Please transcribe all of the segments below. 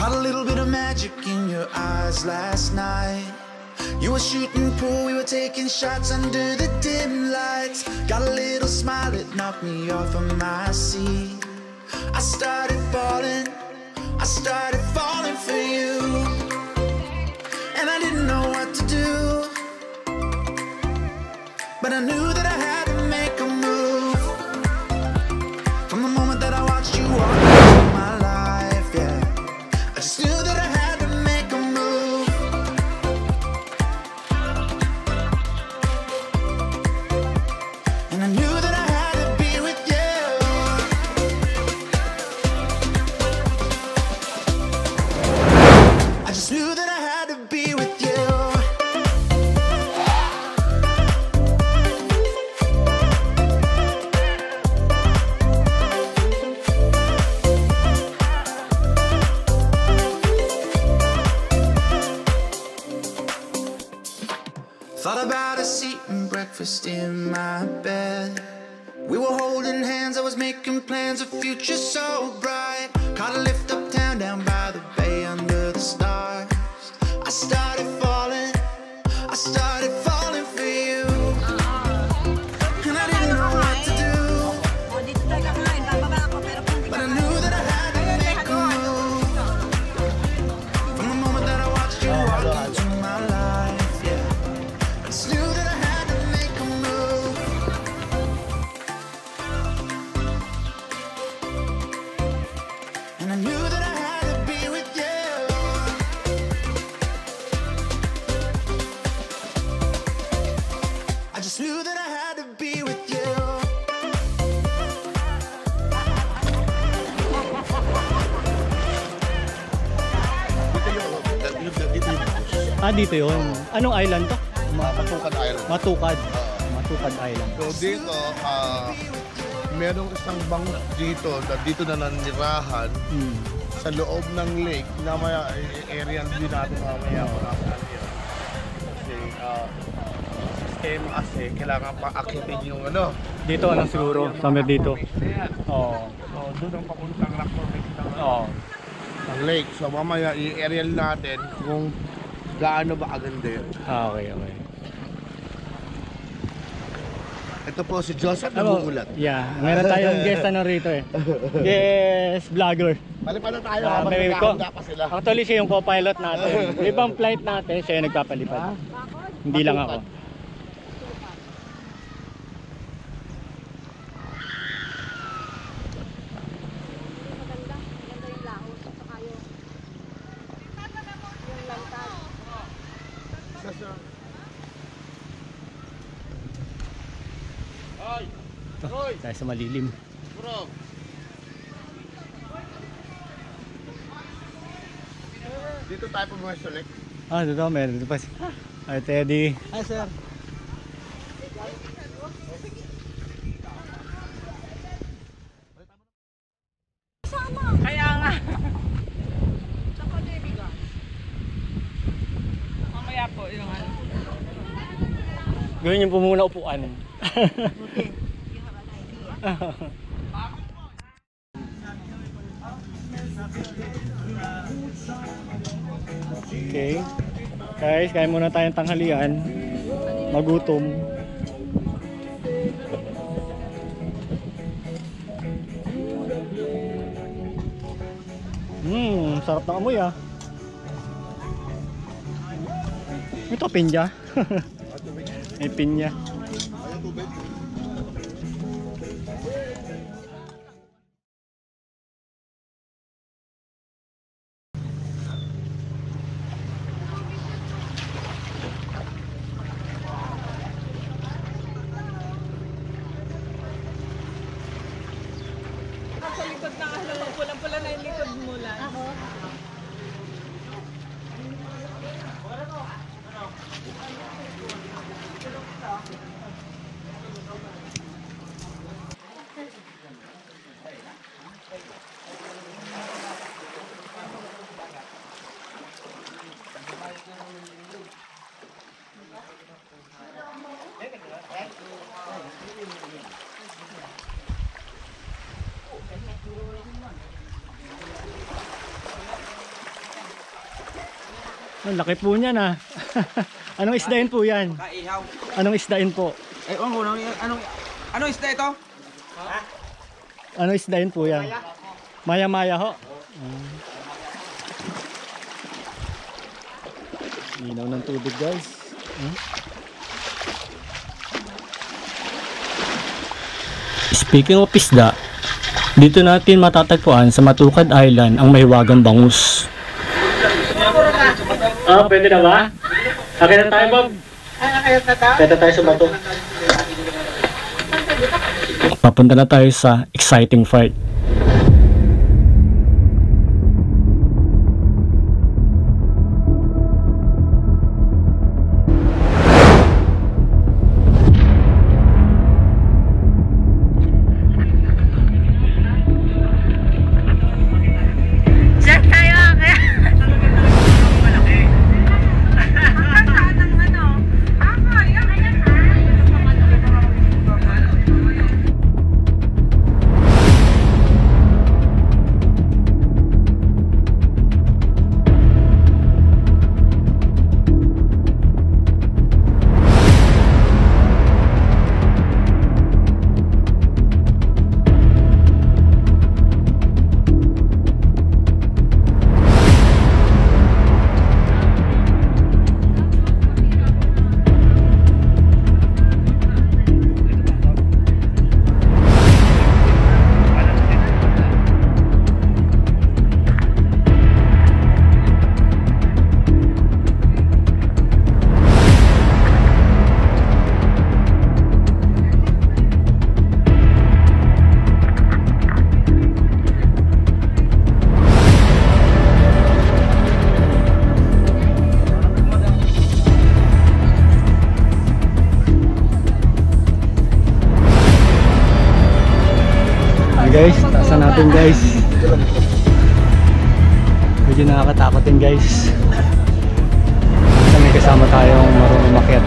Caught a little bit of magic in your eyes last night. You were shooting pool, we were taking shots under the dim lights. Got a little smile that knocked me off of my seat. I started falling for you, and I didn't know what to do, but I knew that I had to make a move. From the moment that I watched you walk into my life, yeah, I just knew that I had to make a move. And I knew that I had to be with you. I just knew that I had to be with you. Thought about us eating breakfast in my bed. We were holding hands, I was making plans, a future so bright. Caught a lift uptown, down by the bay under the stars. I started falling for you, and I didn't know what to do, but I knew that I had to make a move. From the moment that I watched you walk into my life, yeah, I just knew that I had to make a move. And I knew that I had to be with you. I just knew that I had to be with you. Dito yun. Anong island to? Matukad Island. Matukad Island. So dito, merong isang bangus dito na nanirahan sa loob ng lake na may area din natin mamaya kung nasaan yun. Kasi sistema kasi kailangan pa akitin yung ano. Dito lang siguro, somewhere dito. Oo. So doon ang papuntang rock formation ng lake. So mamaya i-aerial natin kung gaano ba aganda yun. Okay. Ito po si Joseph naguulat. Yeah, meron tayong guest rito eh. Guest vlogger. Palipad na tayo habang nagkakanda pa sila. Actually siya yung co-pilot natin. Ibang flight natin, siya yung nagpapalipad. Hindi lang ako. Tayo sa malilim. Dito tayo pumesto ulit. Dito meron dito pa si Ay Teddy. Hi sir. Kaya nga. Mamaya po yung ano. Gawin yung po muna upuan. Okay. Okay. Guys, kain muna tayong tanghalian. Magutom. Sarap ng amoy ah. Ito pinya. May pinya. Sa likod ng ano, pulang-pula na yung likod mo lang. Ako? Ang laki po niyan ah. Anong isdain po yan? Kaihaw. Anong isdain po? Eh, anong isda ito? Anong isdain po yan? Maya-maya ho. Linaw ng tubig guys. Speaking of isda, dito natin matatagpuan sa Matukad Island ang mahiwagang bangus. Pwede na ba? Akin na tayo, Bob. Pwede tayo sa bato. Papunta na tayo sa exciting part. Guys, taasan natin guys. Medyo nakakatakot din guys. Kasi may kasama tayong marunong umakyat.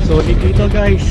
Solid dito guys.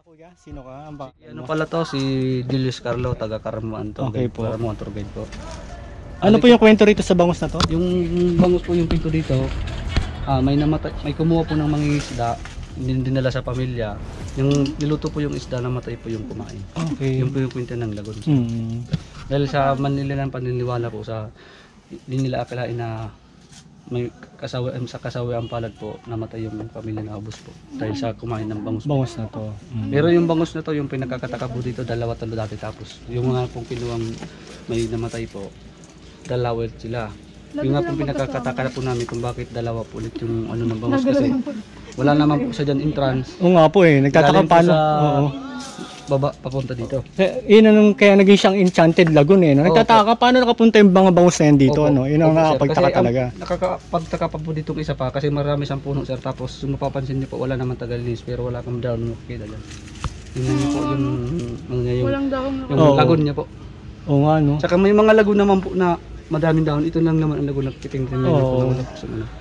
kuya? Sino ka? Ano pala to, si Julius Carlo, taga Karamuan to. Okay po. Karamuan tour guide po. Ano po yung kwento rito sa bangus na to? Yung bangus po yung pinto dito, may namatay, may kumuha po ng mangingisda, dinala sa pamilya. Yung niluto po yung isda, namatay po yung kumain. Okay. Yung po yung kwento ng lagon. Hmm. Dahil sa Manila ng paniniwala po sa, hindi nila akalain na may sa kasawi ang palad po, namatay yung pamilya na ubos po. Dahil sa kumain ng bangus. Bangus na to. Pero yung bangus na to, yung pinagkakataka po dito, 2-3 dati tapos. Yung mga pong kinuwang may namatay po, 2 sila. Yung nga pong pinagkakataka po namin kung bakit 2 po ulit yung ano ng bangus kasi wala naman po sa dyan entrance. Oo nga po eh, nagtataka Galing po paano. sa Oo. baba papunta dito. Yun ang kaya naging siyang enchanted lagoon eh. No? Nagtataka paano nakapunta yung mga bangus na yan dito. Opo. Ano? Yun ang Opo, sir. nakapagtaka Kasi talaga. Nakakapagtaka pa po dito isa pa kasi marami siyang puno sir. Tapos kung mapapansin niyo po wala naman tagalinis pero wala kang down makikita dyan. Tingnan niyo po yung lagoon niya po. Oo nga no. Saka may mga lagoon naman po na madaming dahon. Ito lang naman ang lagoon na titingnan niyo po.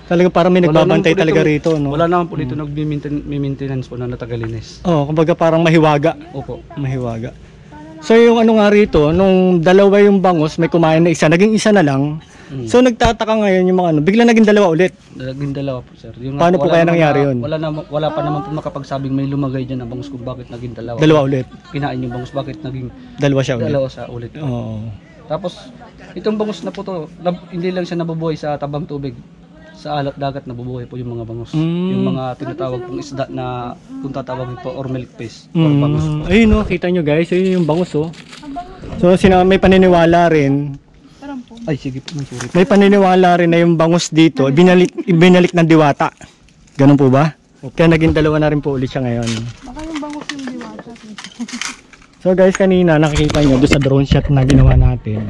Talaga parang may nagbabantay talaga rito. No? Wala naman po dito nag-maintenance po na natagalinis. Oo, kumbaga parang mahiwaga. Opo. Mahiwaga. So yung ano nga rito, nung 2 yung bangus, may kumain na isa, naging isa na lang. So nagtataka ngayon yung mga ano, bigla naging 2 ulit. Naging 2 po sir. Yung Paano po kaya nangyari yun? Wala pa naman po makapagsabing may lumagay dyan na bangus kung bakit naging 2. 2 ulit. Kinain yung bangus bakit naging 2 siya ulit. 2 sa ulit. Oo. Tapos itong bangus na po to, hindi lang siya nabubuhay sa tabang tubig. Sa alat dagat nabubuhay po yung mga bangus. Yung mga tinatawag pong isda na kung tatawagin po or milk fish or bangus po. Ayun no, kita nyo guys, ayun yung bangus oh. So may paniniwala rin. Ay sige po, sorry. May paniniwala rin na yung bangus dito, ibinalik ng diwata. Ganun po ba? Kaya naging 2 na rin po ulit siya ngayon. Baka yung bangus yung diwata. So guys, kanina nakikita nyo doon sa drone shot na ginawa natin.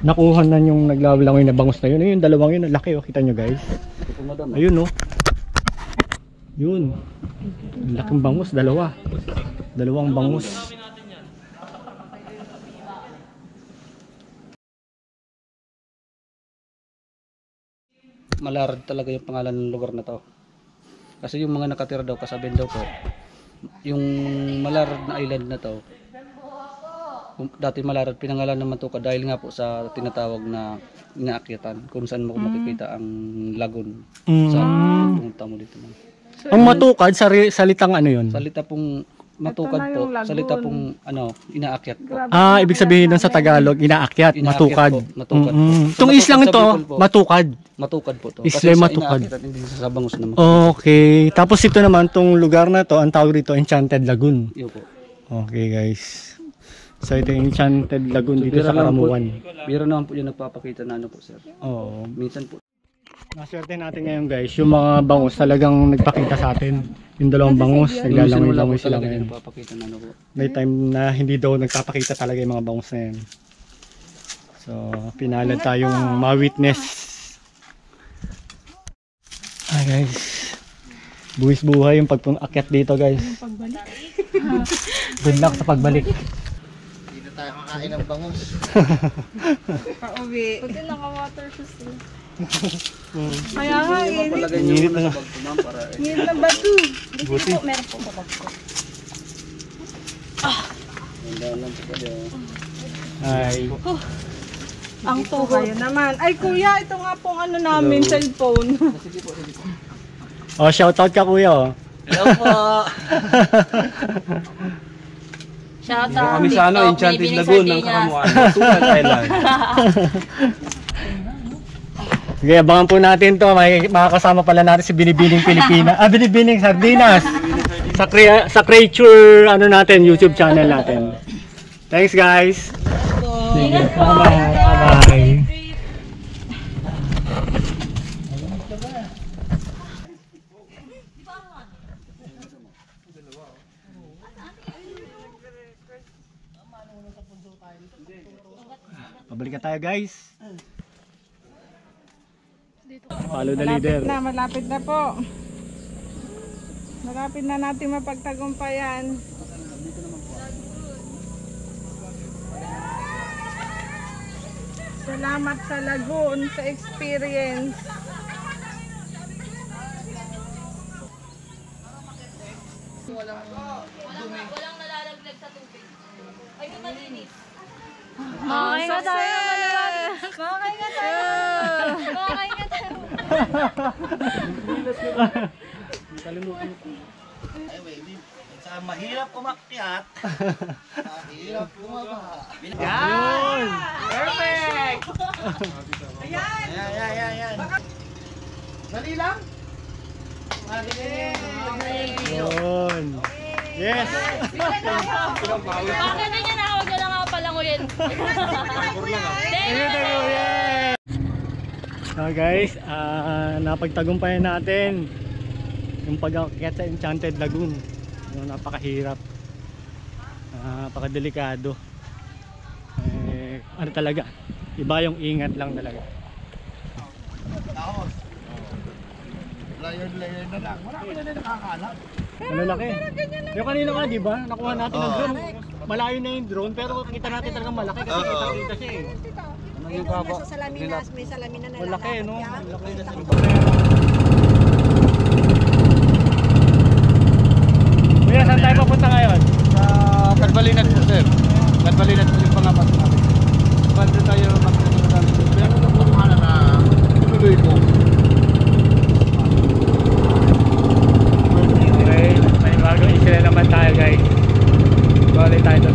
Nakuha na yung naglalangoy na bangus na yun. Ayun, 2 yun, laki oh, kita nyo guys. Ayun oh. Yun. Laking bangus, 2. 2 bangus. Malarad talaga yung pangalan ng lugar na to. Kasi yung mga nakatira daw kasabihan daw po, yung Malarad na island na to, dati Malarad pinangalan naman to dahil nga po sa tinatawag na inaakyatan kung saan mo makikita ang lagoon sa pumunta mo dito. Ang matukad, salitang ano yun? Salita pong matukad po, salita pong ano, inaakyat po. Ah, ibig sabihin nun sa Tagalog, inaakyat, matukad. Po, matukad po. Itong islang ito, matukad. Matukad po to. Isla Kasi matukad. inaakyat at hindi sa bangus naman. Okay. Tapos ito naman, tong lugar na to, ang tawag dito, Enchanted Lagoon. Iyo po. Okay guys. So ito yung Enchanted Lagoon dito sa Karamuan. Biro naman po yung nagpapakita na ano po sir. Oo. Minsan po. Naswerte natin ngayon guys, yung mga bangus talagang nagpakita sa atin. Yung 2 bangus, naglalangoy-langoy sila ngayon. Nagpapakita na ano po. May time na hindi daw nagpapakita talaga yung mga bangus na yan. So, pinalad tayong ma-witness. Ah guys, buwis buhay yung pag-akyat dito guys. Good luck sa pagbalik. Hindi na tayo kakain ng bangus. Pauwi. Buti naka-water shoes eh. Kaya nga, init. Init na nga. Init ng bato. Buti. Meron po sa bag ko. Ay. Ang tuhod. Kaya naman. Ay kuya, ito nga pong ano namin, cellphone. Oh, shoutout ka kuya oh. Hello po. Shout Dito out. kami sa ano, Enchanted Lagoon ng Karamuan, Matukan Island. Sige, abangan po natin to. May makakasama pala natin si Binibining Pilipina. Ah, Binibining Sardinas. Sa Creature, ano natin, YouTube channel natin. Thanks guys. Sige, bye-bye. Bye-bye. Pabalik na tayo guys. Follow the leader. Malapit na po. Malapit na natin mapagtagumpayan. Salamat sa lagoon, sa experience. Walang Makakahinga tayo. Makakahinga tayo. Makakahinga tayo. Mahirap umakyat. Hirap bumaba. Yun! Perfect! Ayan. Dali lang. Yun! Yes! Bakit na niya na? Huwag na lang ako palanguyin. Ayun tayo! Yes! So guys, napagtagumpayan natin yung pag-akyat sa Enchanted Lagoon. Yung napakahirap, napakadelikado. Ano talaga, iba yung ingat lang talaga. Tapos. Layer na lang. Marami na nakakalat. Ano laki? Yung kanina nga, di ba? Nakuha natin ng drone. Malayo na yung drone, pero kita natin talagang malaki kasi kita siya eh. Ano yung baba? Sa salaminas, may salamina na Malaki, no? lalakad Malaki na yan. Kuya, saan tayo papunta ngayon? Sa Kadbalinat po, sir. Kadbalinat po yung pangapat namin. Banda tayo magkakaroon. Pero nung kumana na tinuloy ko. Okay, may bagong isla naman tayo guys. Balik tayo doon